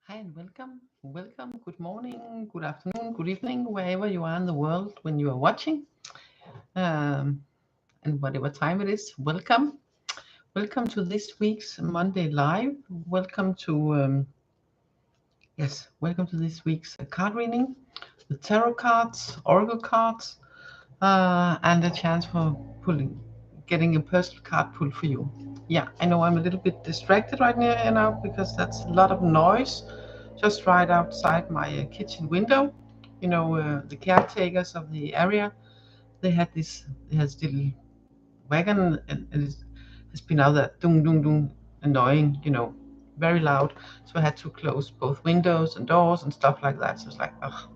Hi and welcome. Welcome. Good morning, good afternoon, good evening, wherever you are in the world when you are watching. And whatever time it is, welcome. Welcome to this week's Monday Live. Welcome to, welcome to this week's card reading with tarot cards, oracle cards, and a chance for getting a personal card pulled for you. Yeah, I know I'm a little bit distracted right now because that's a lot of noise just right outside my kitchen window. The caretakers of the area, they has little wagon, and it has been out there, dung, dung, dung, annoying, very loud. So I had to close both windows and doors and stuff like that. So it's like, ugh.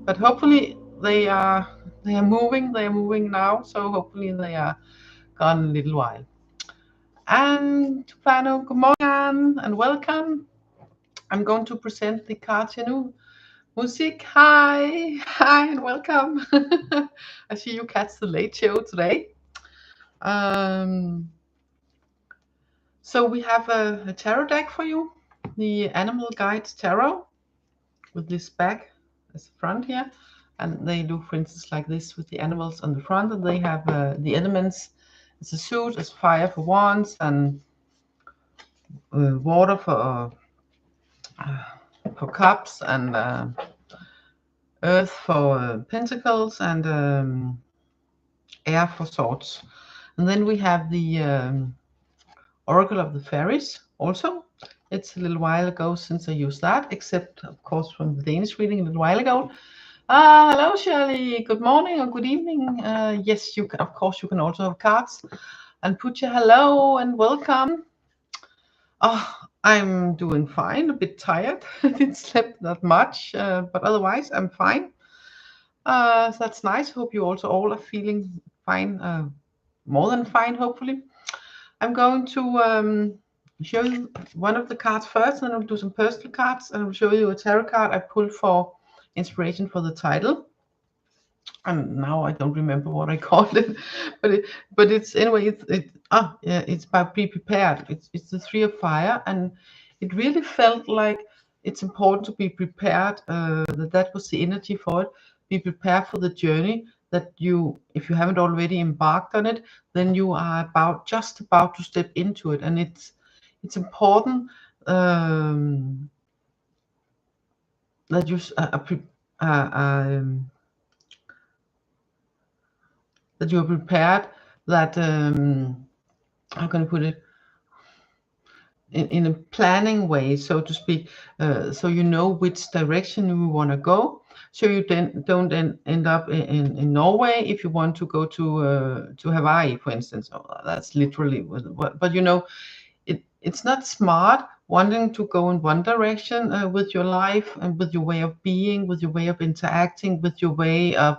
But hopefully they are moving. They are moving now. So hopefully they are gone a little while. And Plano, good morning and welcome. I'm going to present the cards here now. Music, hi and welcome. I see you catch the late show today. So we have a tarot deck for you, the Animal Guides Tarot, with this back as the front here, and they look, for instance, like this with the animals on the front, and they have the elements as a suit, as fire for wands, and water for cups, and earth for pentacles, and air for swords. And then we have the Oracle of the Fairies also. It's a little while ago since I used that, except of course from the Danish reading a little while ago. Hello Shirley, good morning or good evening. Yes, you can, of course you can also have cards. And put your hello and welcome. Oh, I'm doing fine, a bit tired. I didn't sleep that much, but otherwise I'm fine. So that's nice. Hope you also all are feeling fine, more than fine, hopefully. I'm going to show you one of the cards first, and then I'll do some personal cards, and I'll show you a tarot card I pulled for inspiration for the title. And now I don't remember what I called it, but it's anyway. It's by Be Prepared. It's the Three of Fire, and it really felt like it's important to be prepared. That was the energy for it. Be prepared for the journey that if you haven't already embarked on it, then you are just about to step into it, and it's important that you that you're prepared, that how can I put it, in a planning way, so to speak, so you know which direction you want to go, so you then don't end up in Norway if you want to go to Hawaii, for instance. That's literally but it's not smart wanting to go in one direction with your life and with your way of being, with your way of interacting, with your way of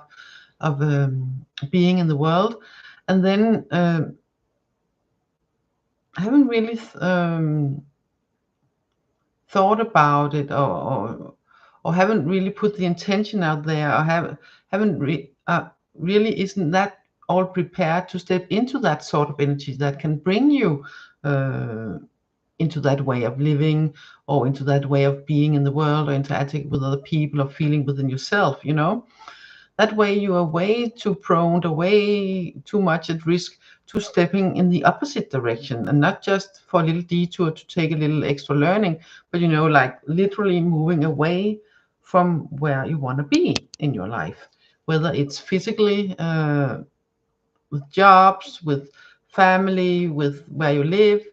being in the world, and then I haven't really thought about it, or haven't really put the intention out there, or haven't really isn't that all prepared to step into that sort of energy that can bring you into that way of living, or into that way of being in the world, or interacting with other people, or feeling within yourself. That way you are way too prone, or way too much at risk to stepping in the opposite direction, and not just for a little detour to take a little extra learning, but like literally moving away from where you want to be in your life, whether it's physically, with jobs, with family, with where you live,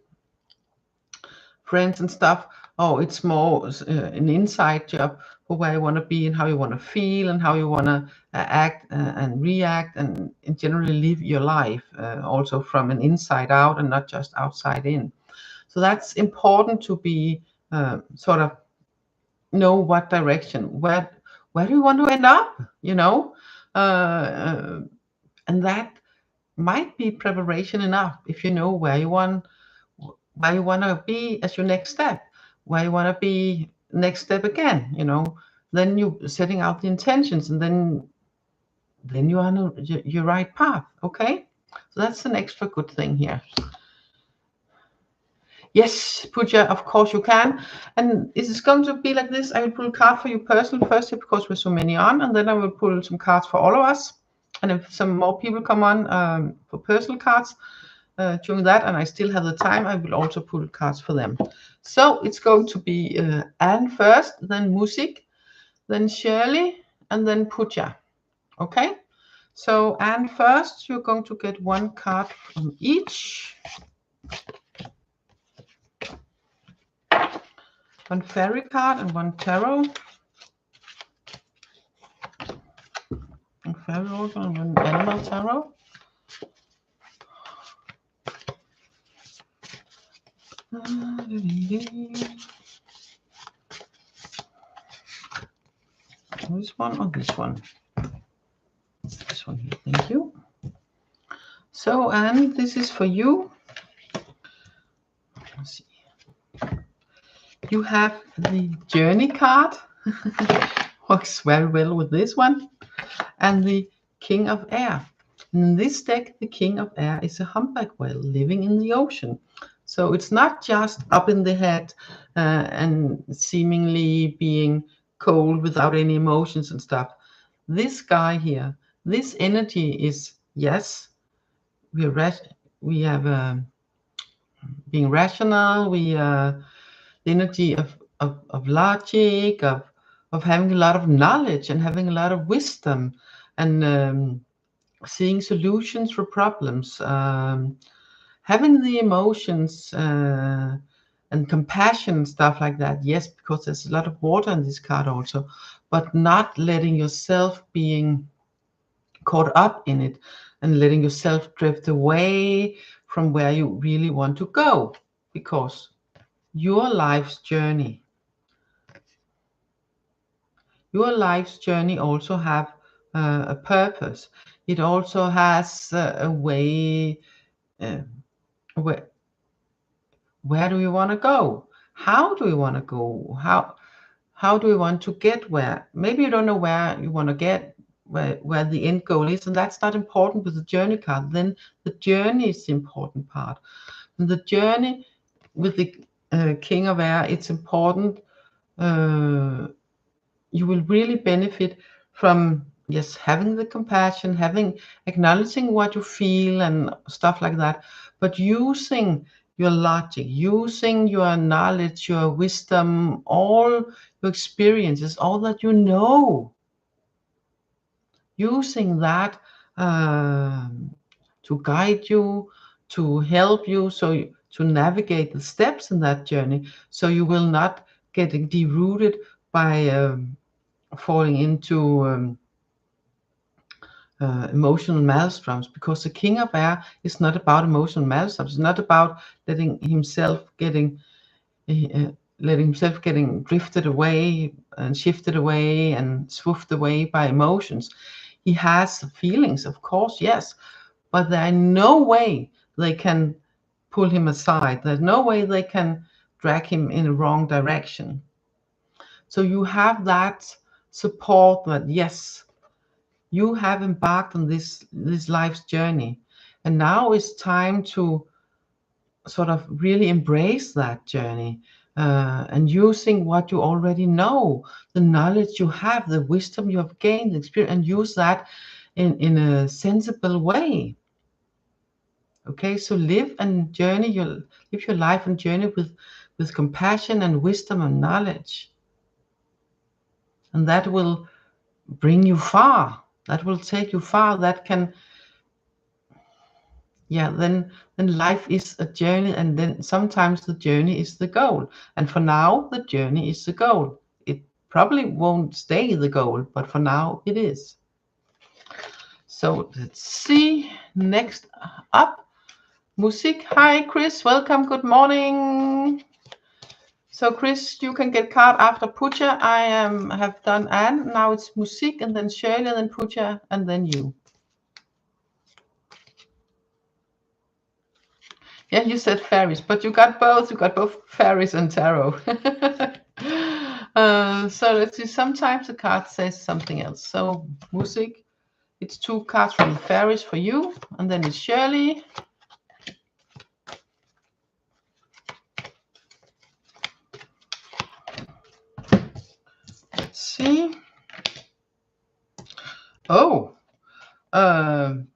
friends and stuff. Oh, it's more an inside job for where you want to be, and how you want to feel, and how you want to act and react, and generally live your life, also from an inside out and not just outside in. So that's important to be sort of know what direction, where do you want to end up, and that might be preparation enough if you know where you want to be as your next step, where you want to be next step again. Then you setting out the intentions, and then you're on your right path. Okay, so that's an extra good thing here. Yes, Pooja, of course you can. And it is going to be like this. I will pull a card for you personally first because we're so many on, and then I will pull some cards for all of us. And if some more people come on for personal cards during that, and I still have the time, I will also pull cards for them. So it's going to be Anne first, then Music, then Shirley, and then Pooja. Okay? So Anne first, you're going to get one card from each. One fairy card and one tarot. One fairy oracle and one animal tarot. This one or this one? This one here, thank you. So, Anne, this is for you. Let's see. You have the journey card. Works very well with this one. And the King of Air. In this deck, the King of Air is a humpback whale living in the ocean. So it's not just up in the head and seemingly being cold without any emotions and stuff. This guy here, this energy is, yes, we have being rational, the energy of logic, of having a lot of knowledge and having a lot of wisdom and seeing solutions for problems, having the emotions and compassion, stuff like that. Yes, because there's a lot of water in this card also, but not letting yourself being caught up in it and letting yourself drift away from where you really want to go, because your life's journey also have a purpose. It also has a way. Where do you want to go? How do you want to go? How do you want to get where? Maybe you don't know where you want to get, where the end goal is, and that's not important with the journey card. Then the journey is the important part. And the journey with the King of Air, it's important. You will really benefit from, yes, having the compassion, acknowledging what you feel and stuff like that, but using your logic, using your knowledge, your wisdom, all your experiences, all that you know, using that to guide you, to help you, to navigate the steps in that journey, so you will not get derooted by falling into emotional maelstroms, because the King of Air is not about emotional maelstroms. It's not about letting himself getting drifted away and shifted away and swooped away by emotions. He has feelings, of course, yes, but there are no way they can pull him aside. There's no way they can drag him in the wrong direction. So you have that support that, yes, you have embarked on this life's journey, and now it's time to sort of really embrace that journey and using what you already know, the knowledge you have, the wisdom you have gained, the experience, and use that in a sensible way. Okay, so live your life and journey with compassion and wisdom and knowledge, and that will bring you far. That will take you far. That can, yeah, then life is a journey, and then sometimes the journey is the goal. And for now, the journey is the goal. It probably won't stay the goal, but for now it is. So let's see. Next up, Music. Hi, Chris. Welcome. Good morning. So, Chris, you can get card after Pooja. I have done Anne. Now it's Music, and then Shirley, and then Pooja, and then you. Yeah, you said fairies, but you got both. You got both fairies and tarot. So let's see. Sometimes the card says something else. So Music, it's 2 cards from the fairies for you, and then it's Shirley.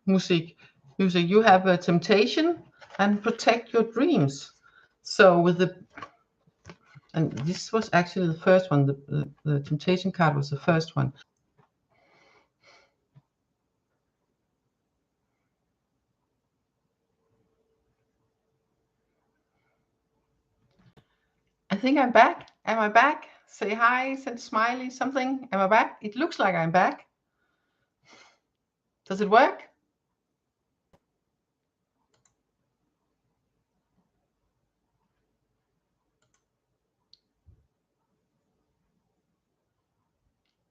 music, you have a temptation and protect your dreams. So with the, and this was actually the first one, the temptation card was the first one. I think I'm back. Am I back? Say hi, send smiley, something. Am I back? It looks like I'm back. Does it work?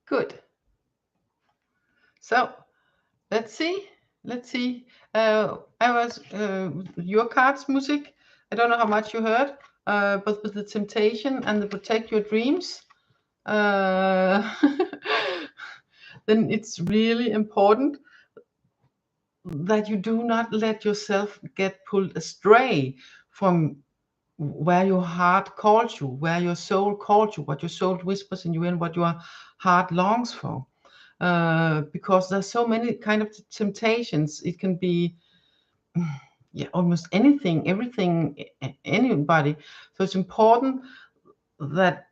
Good. So let's see. Let's see. I was your cards music. I don't know how much you heard, but with the temptation and the protect your dreams, then it's really important that you do not let yourself get pulled astray from where your heart calls you, where your soul calls you, what your soul whispers in you, and what your heart longs for. Because there's so many kind of temptations. It can be yeah, almost anything, everything, anybody. So it's important that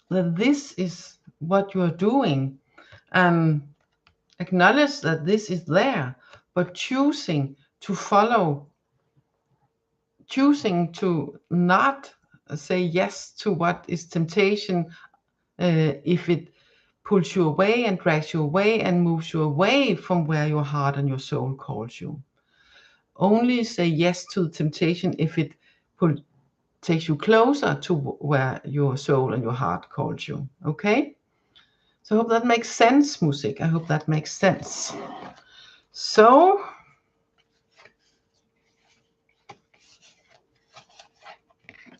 this is what you are doing, and acknowledge that this is there, but choosing to follow, choosing to not say yes to what is temptation, if it pulls you away and drags you away and moves you away from where your heart and your soul calls you. Only say yes to the temptation if it takes you closer to where your soul and your heart calls you. Okay? So I hope that makes sense, music. I hope that makes sense. So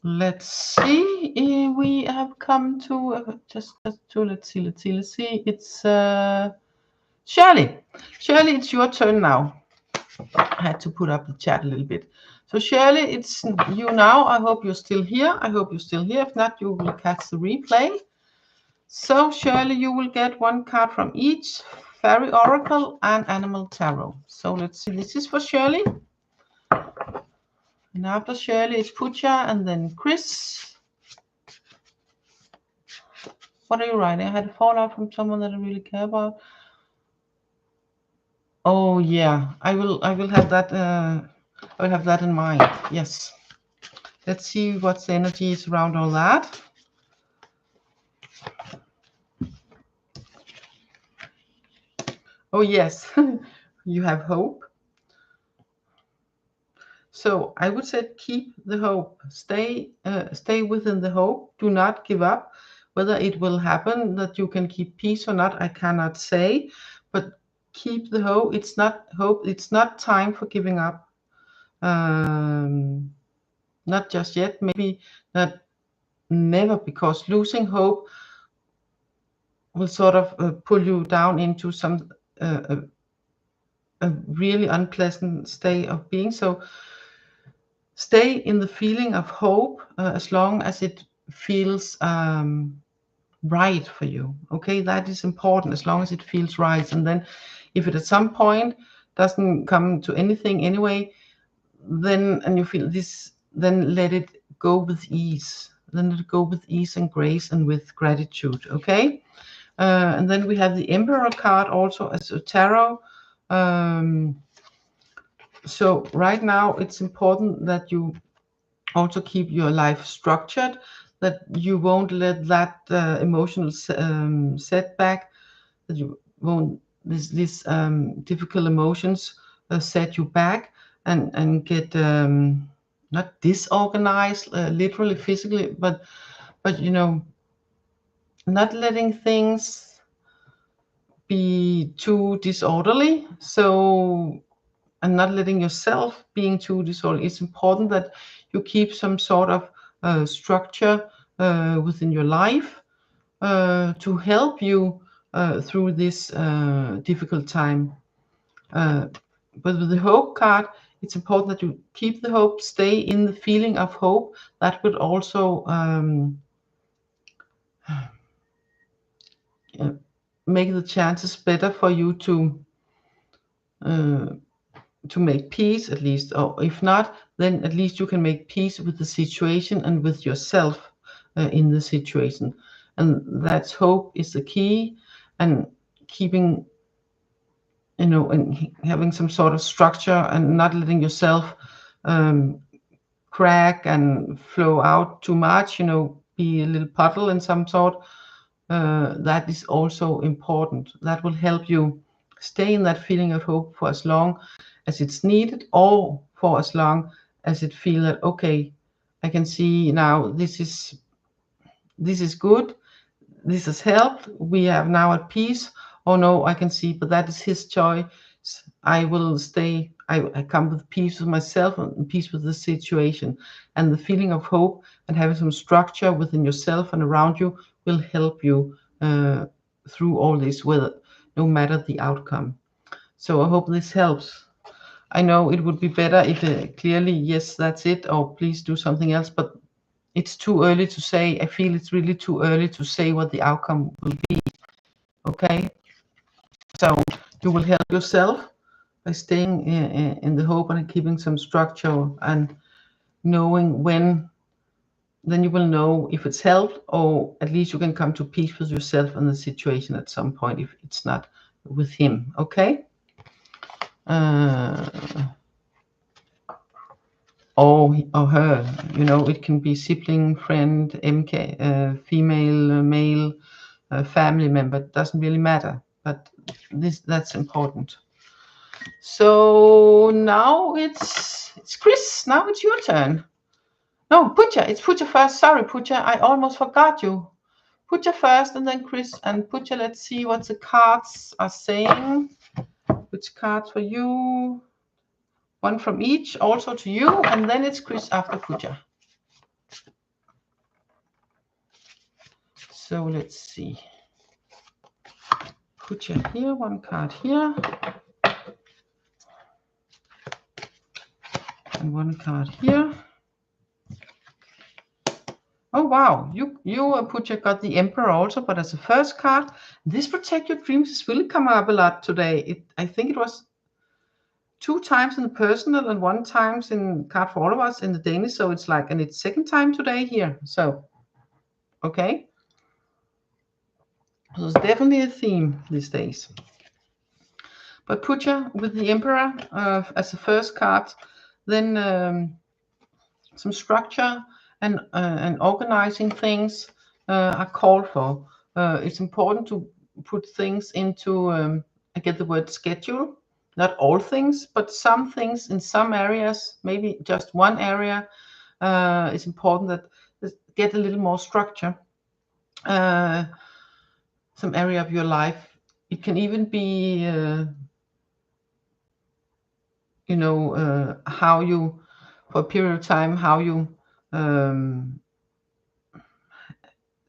let's see. We have come to just to let's see. It's Shirley. Shirley, it's your turn now. I had to put up the chat a little bit. So Shirley, it's you now. I hope you're still here. If not, you will catch the replay. So Shirley, you will get one card from each Fairy Oracle and Animal Tarot. So let's see. This is for Shirley. And after Shirley, it's Pooja and then Chris. What are you writing? I had a fallout from someone that I really care about. Oh yeah, I will have that. I will have that in mind. Yes. Let's see what's the energy is around all that. Oh yes, you have hope. So I would say keep the hope. Stay within the hope. Do not give up. Whether it will happen that you can keep peace or not, I cannot say. But keep the hope. It's not hope. It's not time for giving up. Not just yet. Maybe not. Never, because losing hope will sort of pull you down into some a really unpleasant state of being. So stay in the feeling of hope as long as it feels right for you. Okay, that is important, as long as it feels right. And then if it at some point doesn't come to anything anyway, then and you feel this, then let it go with ease. Then let it go with ease and grace and with gratitude. Okay. And then we have the Emperor card also as a tarot. So right now it's important that you also keep your life structured, that you won't let that emotional setback, that you won't, these difficult emotions set you back and get not disorganized, literally, physically, but you know, not letting things be too disorderly. So, and not letting yourself being too disorderly. It's important that you keep some sort of structure within your life to help you through this difficult time. But with the hope card, it's important that you keep the hope, stay in the feeling of hope. That would also make the chances better for you to to make peace at least, or if not, then at least you can make peace with the situation and with yourself in the situation. And that's hope is the key, and keeping, and having some sort of structure and not letting yourself crack and flow out too much, be a little puddle in some sort. That is also important. That will help you stay in that feeling of hope for as long as it's needed, or for as long as it feels that, okay, I can see now this is good, this has helped, we are now at peace. Oh no, I can see, but that is his choice. I will stay, I come with peace with myself and peace with the situation. And the feeling of hope and having some structure within yourself and around you will help you through all this, no matter the outcome. So I hope this helps. I know it would be better if clearly, yes, that's it, or please do something else, but it's too early to say. I feel it's really too early to say what the outcome will be. Okay? So you will help yourself by staying in the hope and keeping some structure and knowing when, then you will know if it's helped, or at least you can come to peace with yourself and the situation at some point if it's not with him. Okay? Or her, it can be sibling, friend, MK, female, male, family member. It doesn't really matter, but that's important. So now it's Chris. Now it's your turn. No, Pooja. It's Pooja first. Sorry, Pooja. I almost forgot you. Pooja first, and then Chris. And Pooja, let's see what the cards are saying. Which cards for you? One from each, also to you, and then it's Chris after Pooja. So let's see. Pooja here, one card here, and one card here. Oh wow, you Pooja got the Emperor also, but as a first card. This Protect Your Dreams is really coming up a lot today. I think it was 2 times in the personal and 1 time in card for all of us in the Danish. So it's like, and it's second time today here. So, okay. So it's definitely a theme these days. But Pooja with the Emperor as the first card, then some structure and organizing things are called for. It's important to put things into, I get the word schedule. Not all things, but some things in some areas, maybe just one area. It's important that get a little more structure. Some area of your life. It can even be, how you, for a period of time, how you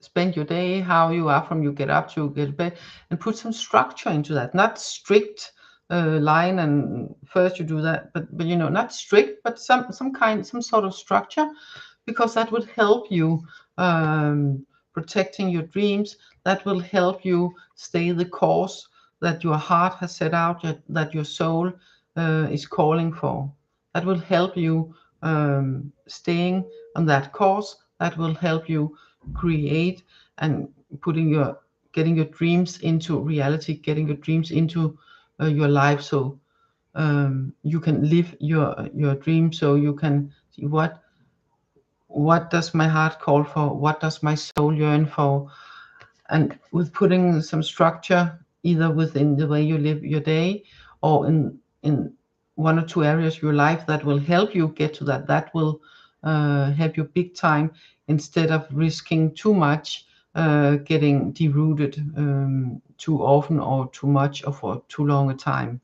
spend your day, how you are from you get up to get to bed, and put some structure into that. Not strict line, and first you do that, but not strict, but some sort of structure, because that would help you protecting your dreams. That will help you stay the course that your heart has set out, that your soul is calling for. That will help you staying on that course. That will help you create and getting your dreams into reality, getting your dreams into your life, so you can live your dream, so you can see what does my heart call for, what does my soul yearn for. And with putting some structure either within the way you live your day, or in 1 or 2 areas of your life, that will help you get to that will help you big time, instead of risking too much, getting derooted too often or too much or for too long a time.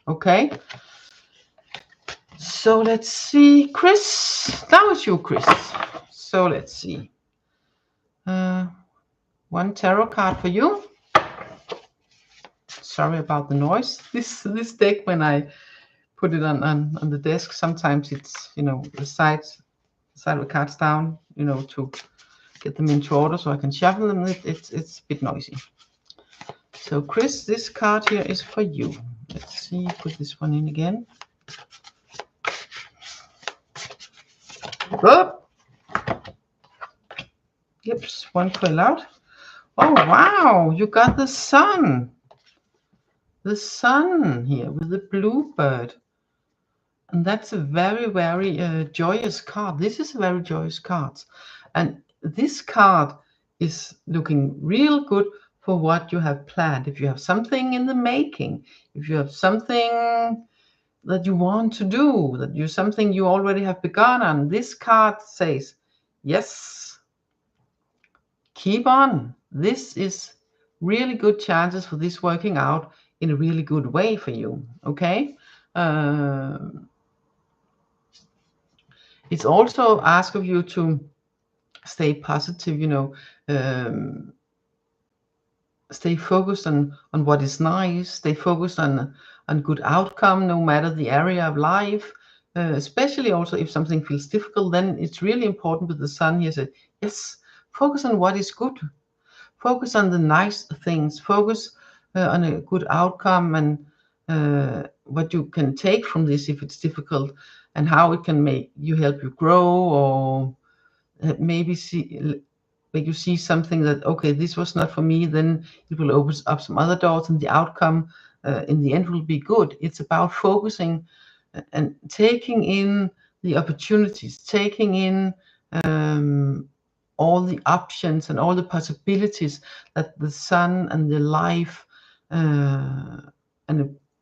Okay, so let's see, Chris. That was you, Chris. So let's see. 1 tarot card for you. Sorry about the noise. This deck, when I put it on the desk, sometimes it's the side of the cards down, to get them into order so I can shuffle them. It's a bit noisy. So Chris, this card here is for you. Let's see, put this one in again. Oh! Yips, one fell out. Oh wow, you got the sun. The sun here with the bluebird. And that's a very, very joyous card. This is a very joyous card. And this card is looking real good for what you have planned. If you have something in the making, if you have something that you want to do, that you something you already have begun on, this card says, yes, keep on. This is really good chances for this working out in a really good way for you. Okay. It's also ask of you to stay positive, you know, stay focused on what is nice, stay focused on good outcome, no matter the area of life. Especially also if something feels difficult, then it's really important with the sun here. Said, yes, focus on what is good, focus on the nice things, focus on a good outcome and what you can take from this if it's difficult, and how it can make you help you grow, or maybe make you see something that, okay, this was not for me, then it will open up some other doors and the outcome in the end will be good. It's about focusing and taking in the opportunities, taking in all the options and all the possibilities that the sun and the life and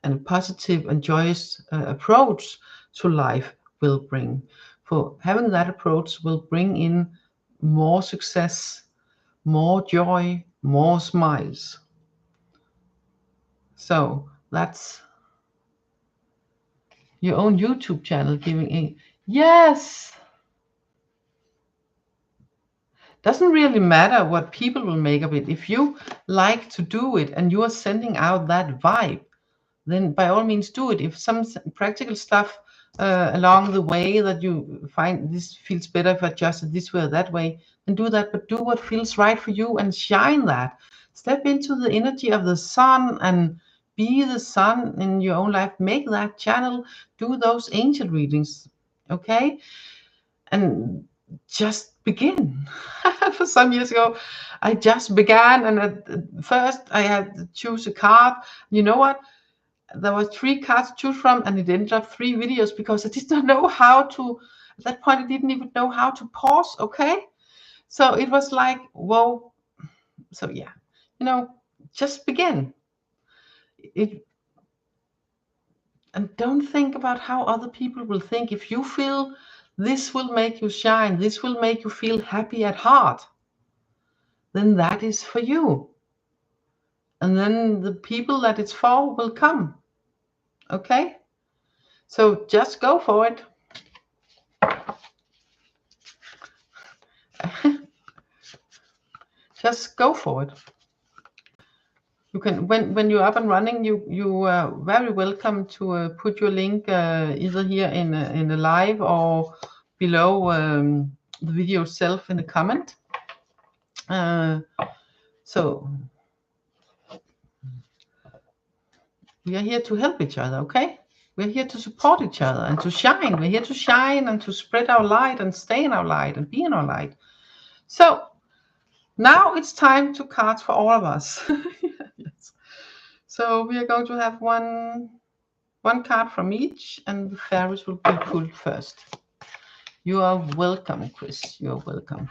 a positive and joyous approach to life will bring. For having that approach will bring in more success, more joy, more smiles. So that's your own YouTube channel giving in. Yes, doesn't really matter what people will make of it. If you like to do it and you are sending out that vibe, then by all means do it. If some practical stuff along the way that you find this feels better if I adjust it this way or that way, then do that, but do what feels right for you and shine that. Step into the energy of the sun and be the sun in your own life. Make that channel, do those angel readings, okay? And just begin. For some years ago, I just began, and at first I had to choose a card. You know what? There were 3 cards to choose from, and it ended up 3 videos because I did not know how to. At that point, I didn't even know how to pause. Okay, so it was like, whoa. So yeah, you know, just begin. And don't think about how other people will think. If you feel this will make you shine, this will make you feel happy at heart, then that is for you. And then the people that it's for will come. Okay? So just go for it. Just go for it. You can, when you're up and running, you are very welcome to put your link either here in a live or below the video itself in a comment. So we are here to help each other, okay? We're here to support each other and to shine. We're here to shine and to spread our light and stay in our light and be in our light. So now it's time to cards for all of us. Yes. So we are going to have one card from each, and the fairies will be pulled first. You are welcome, Chris. You are welcome.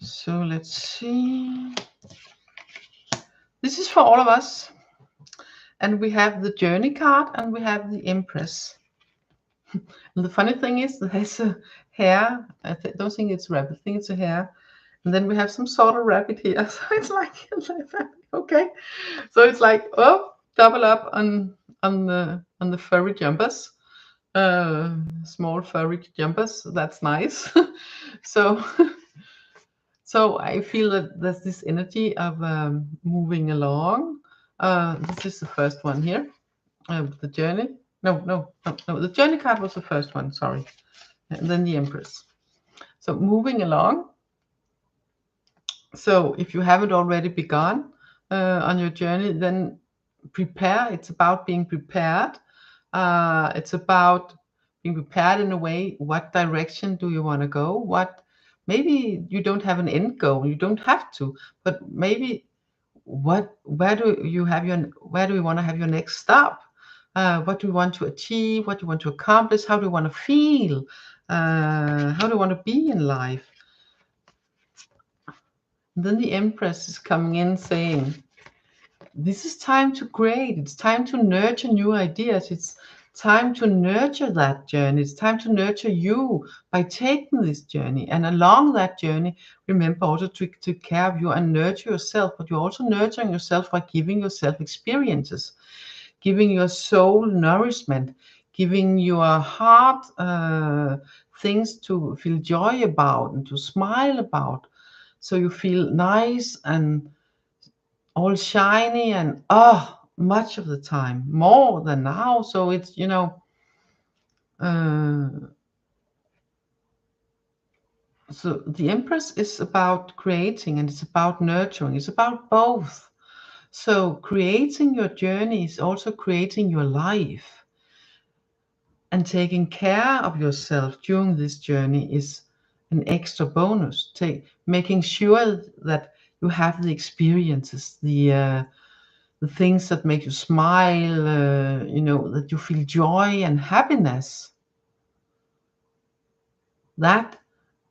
So let's see. This is for all of us. And we have the Journey card and we have the Empress. And the funny thing is, there's a hare. I don't think it's a rabbit. I think it's a hare. And then we have some sort of rabbit here. So it's like, okay. So it's like, oh, double up on the furry jumpers. Small furry jumpers. That's nice. So I feel that there's this energy of moving along, This is the first one here. The journey. No. The journey card was the first one. Sorry. And then the Empress. So moving along. So if you haven't already begun on your journey, then prepare. It's about being prepared. It's about being prepared in a way. What direction do you want to go? Maybe you don't have an end goal. You don't have to, but maybe where do you want to have your next stop? What do you want to achieve? What do you want to accomplish? How do you want to feel? How do you want to be in life? Then the Empress is coming in saying, this is time to create. It's time to nurture new ideas. It's time to nurture that journey. It's time to nurture you by taking this journey. And along that journey, remember also to take care of you and nurture yourself. But you're also nurturing yourself by giving yourself experiences, giving your soul nourishment, giving your heart things to feel joy about and to smile about. So you feel nice and all shiny and much of the time, more than now. So it's, so the Empress is about creating and it's about nurturing. It's about both. So creating your journey is also creating your life. And taking care of yourself during this journey is an extra bonus. Making sure that you have the experiences, the things that make you smile, that you feel joy and happiness. That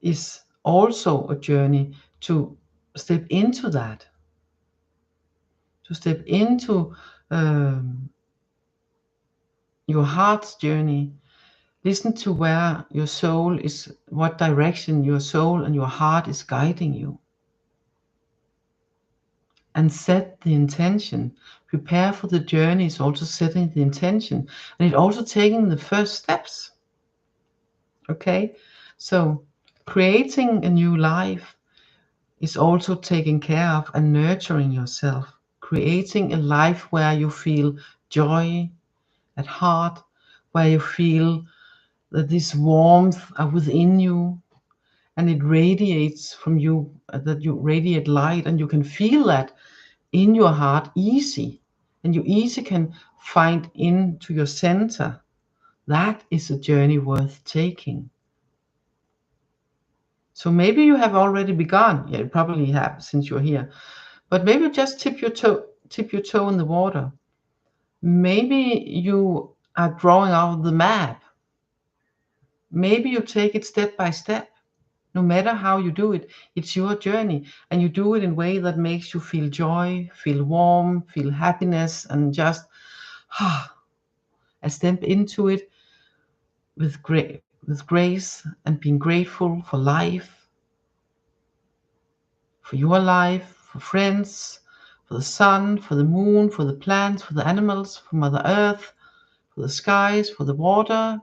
is also a journey to step into that, to step into your heart's journey. Listen to where your soul is, what direction your soul and your heart is guiding you. And set the intention. Prepare for the journey is also setting the intention. And it's also taking the first steps. Okay? So creating a new life is also taking care of and nurturing yourself. Creating a life where you feel joy at heart, where you feel that this warmth are within you and it radiates from you, that you radiate light and you can feel that in your heart easy, and you easy can find into your center. That is a journey worth taking. So maybe you have already begun. Yeah, you probably have since you're here. But maybe just tip your toe in the water. Maybe you are drawing out the map. Maybe you take it step by step. No matter how you do it, it's your journey. And you do it in a way that makes you feel joy, feel warm, feel happiness, and just step into it with grace and being grateful for life, for your life, for friends, for the sun, for the moon, for the plants, for the animals, for Mother Earth, for the skies, for the water,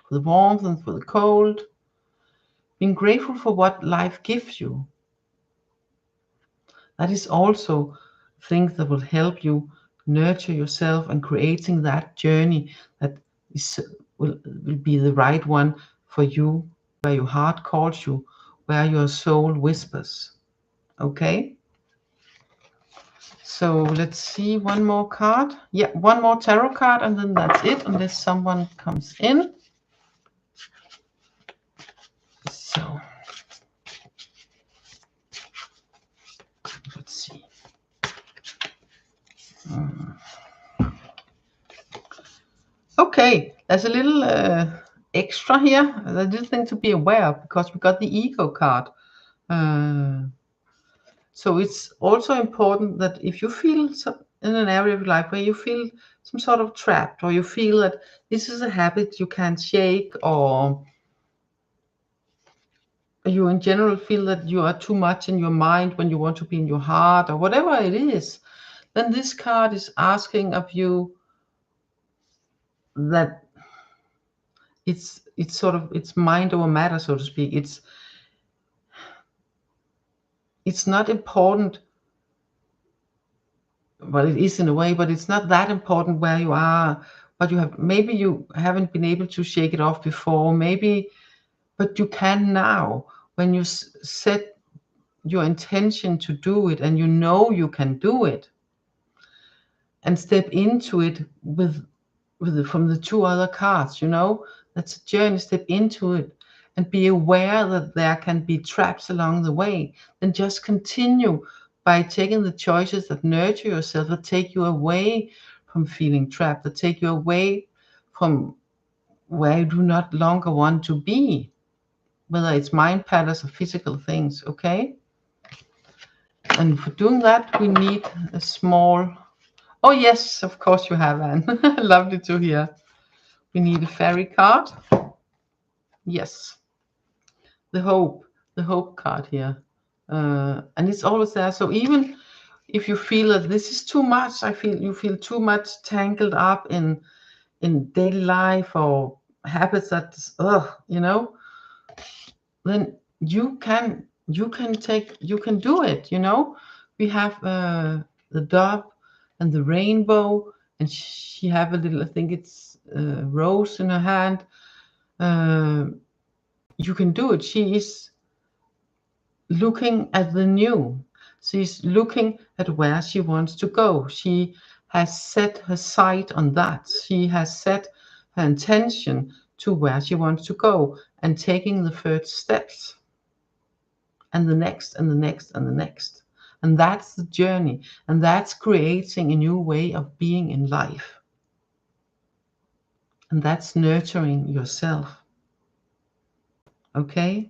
for the warmth and for the cold. Being grateful for what life gives you. That is also things that will help you nurture yourself and creating that journey that will be the right one for you, where your heart calls you, where your soul whispers. Okay? So let's see, one more card. Yeah, one more tarot card and then that's it, unless someone comes in. So let's see. Okay, there's a little extra here. A little thing to be aware of because we got the ego card. So it's also important that if you feel in an area of life where you feel some sort of trapped, or you feel that this is a habit you can't shake, or you in general feel that you are too much in your mind when you want to be in your heart, or whatever it is, then this card is asking of you that it's mind over matter, so to speak. It's not important well, it is in a way, but it's not that important where you are. But you have, maybe you haven't been able to shake it off before, maybe, but you can now when you set your intention to do it, and you know you can do it, and step into it from the two other cards. You know, that's a journey. Step into it and be aware that there can be traps along the way. Then just continue by taking the choices that nurture yourself, that take you away from feeling trapped, that take you away from where you do not longer want to be, whether it's mind patterns or physical things. Okay, and for doing that we need a small, oh yes, of course you have, Anne. Lovely to hear. We need a fairy card. Yes, the hope card here, and it's always there. So even if you feel that this is too much, you feel too much tangled up in daily life or habits that, you know, then you can do it. You know, we have the dove and the rainbow, and she have a little, I think it's rose in her hand. uh, you can do it. She is looking at the new. She's looking at where she wants to go. She has set her sight on that. She has set her intention to where she wants to go, and taking the first steps, and the next, and the next, and the next. And that's the journey, and that's creating a new way of being in life. And that's nurturing yourself. Okay?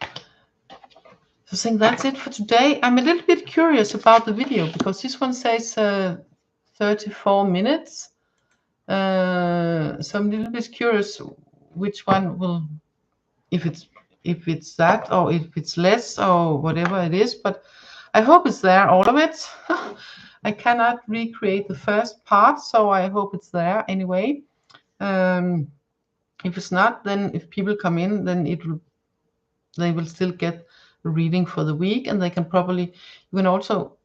So I think that's it for today. I'm a little bit curious about the video because this one says 34 minutes. So I'm a little bit curious which one will, if it's that, or if it's less, or whatever it is. But I hope it's there, all of it. I cannot recreate the first part, so I hope it's there anyway. If it's not, then if people come in, then they will still get a reading for the week, and they can probably, you can also,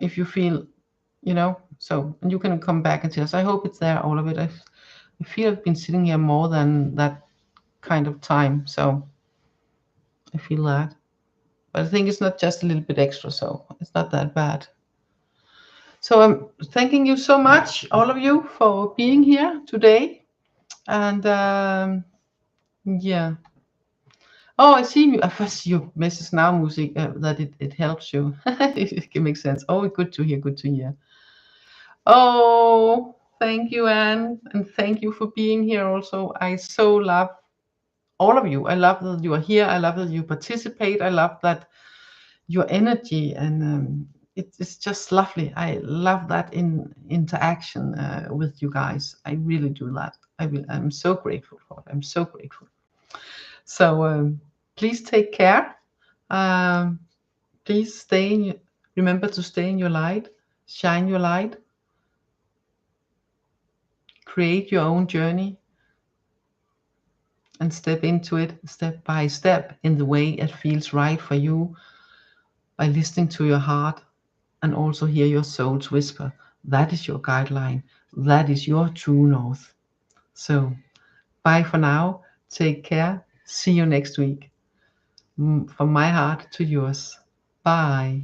if you feel, you know, so, and you can come back and tell us. I hope it's there, all of it. I feel I've been sitting here more than that kind of time, so I feel that. But I think it's not just a little bit extra, so it's not that bad. So I'm thanking you so much, all of you, for being here today. And yeah. Oh, I see you. I see your message now, music, that it helps you. It makes sense. Oh, good to hear. Good to hear. Oh, thank you, Anne, and thank you for being here. Also, I so love all of you. I love that you are here. I love that you participate. I love that your energy, and it's just lovely. I love that in interaction with you guys. I really do that. I'm so grateful for it. I'm so grateful. So please take care. Um, please remember to stay in your light, shine your light, create your own journey, and step into it step by step in the way it feels right for you, by listening to your heart and also hear your soul's whisper. That is your guideline. That is your true north. So bye for now. Take care. See you next week. From my heart to yours. Bye.